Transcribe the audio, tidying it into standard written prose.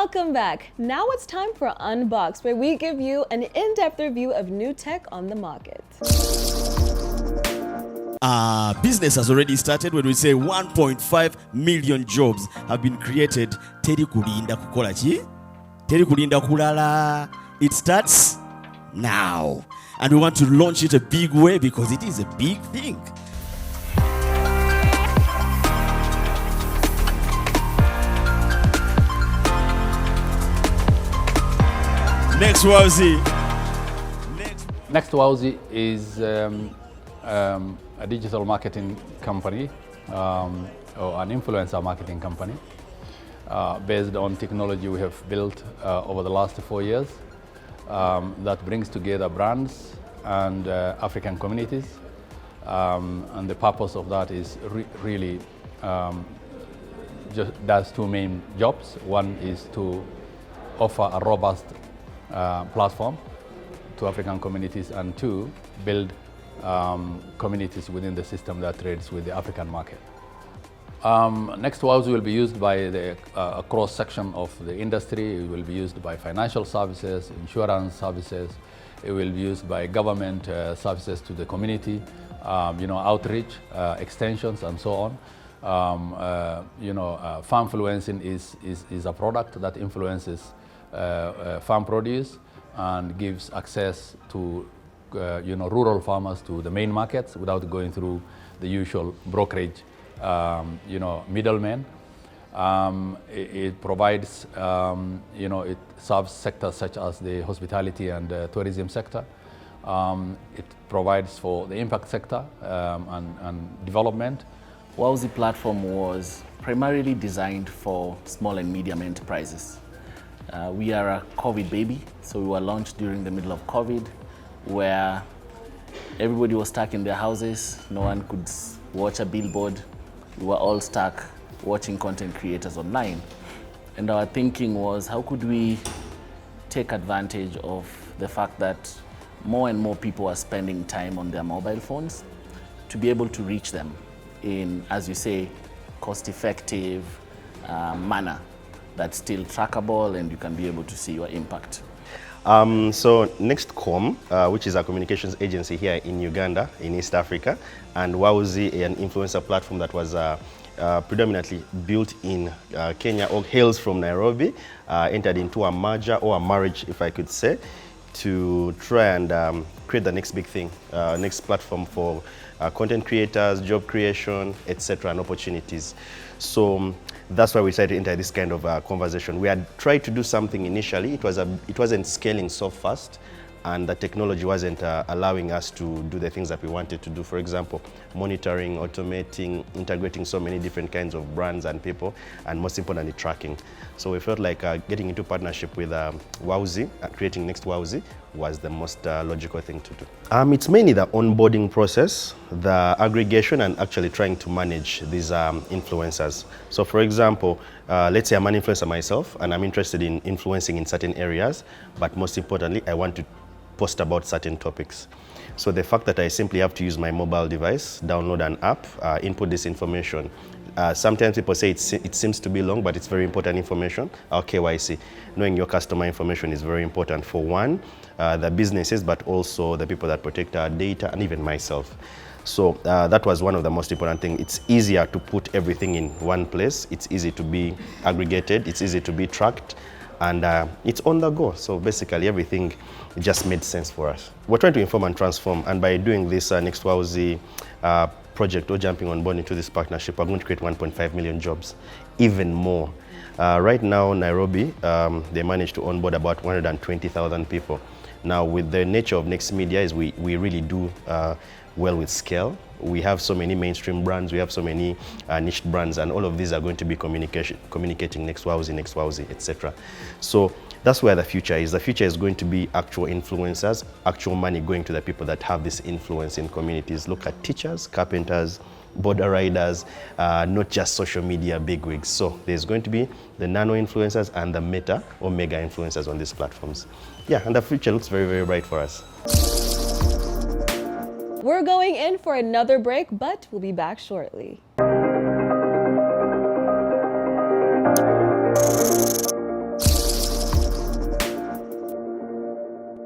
Welcome back. Now it's time for Unbox, where we give you an in-depth review of new tech on the market. Business has already started when we say 1.5 million jobs have been created. Teri kulinda kukola chi? Teri kulinda kulala. It starts now. And we want to launch it a big way because it is a big thing. Next Wowzi. Next Wowzi is a digital marketing company or an influencer marketing company based on technology we have built over the last 4 years that brings together brands and African communities. And the purpose of that is really just does two main jobs. One is to offer a robust platform to African communities, and two, build communities within the system that trades with the African market. Next Wowzi will be used by a cross-section of the industry. It will be used by financial services, insurance services. It will be used by government services to the community, outreach, extensions, and so on. Farmfluencing is a product that influences farm produce and gives access to rural farmers to the main markets without going through the usual brokerage middlemen. It provides it serves sectors such as the hospitality and tourism sector. It provides for the impact sector and development. Wowzi platform was primarily designed for small and medium enterprises. We are a COVID baby, so we were launched during the middle of COVID, where everybody was stuck in their houses. No one could watch a billboard. We were all stuck watching content creators online. And our thinking was, how could we take advantage of the fact that more and more people are spending time on their mobile phones to be able to reach them in, as you say, cost-effective manner that's still trackable and you can be able to see your impact. So Next Com, which is a communications agency here in Uganda, in East Africa, and Wowzi, an influencer platform that was predominantly built in Kenya, or hails from Nairobi, entered into a merger or a marriage, if I could say, to try and create the next big thing, next platform for content creators, job creation, etc., and opportunities. So that's why we decided to enter this kind of conversation. We had tried to do something initially. It wasn't scaling so fast, and the technology wasn't allowing us to do the things that we wanted to do. For example, monitoring, automating, integrating so many different kinds of brands and people, and most importantly, tracking. So we felt like getting into partnership with Wowzi, creating Next Wowzi, was the most logical thing to do. It's mainly the onboarding process, the aggregation, and actually trying to manage these influencers. So for example, let's say I'm an influencer myself, and I'm interested in influencing in certain areas, but most importantly, I want to post about certain topics. So the fact that I simply have to use my mobile device, download an app, input this information. Sometimes people say it seems to be long, but it's very important information. KYC, knowing your customer information is very important for one, the businesses, but also the people that protect our data, and even myself. So that was one of the most important things. It's easier to put everything in one place. It's easy to be aggregated. It's easy to be tracked. And it's on the go. So basically everything just made sense for us. We're trying to inform and transform. And by doing this Next Wowzi project, or jumping on board into this partnership, we're going to create 1.5 million jobs, even more. Right now, Nairobi, they managed to onboard about 120,000 people. Now, with the nature of Next Media is we really do well with scale. We have so many mainstream brands, we have so many niche brands, and all of these are going to be communicating Next Wowzi, etc. So that's where the future is. The future is going to be actual influencers, actual money going to the people that have this influence in communities. Look at teachers, carpenters, border riders, not just social media bigwigs. So there's going to be the nano influencers and the meta or mega influencers on these platforms. Yeah, and the future looks very, very bright for us. We're going in for another break, but we'll be back shortly.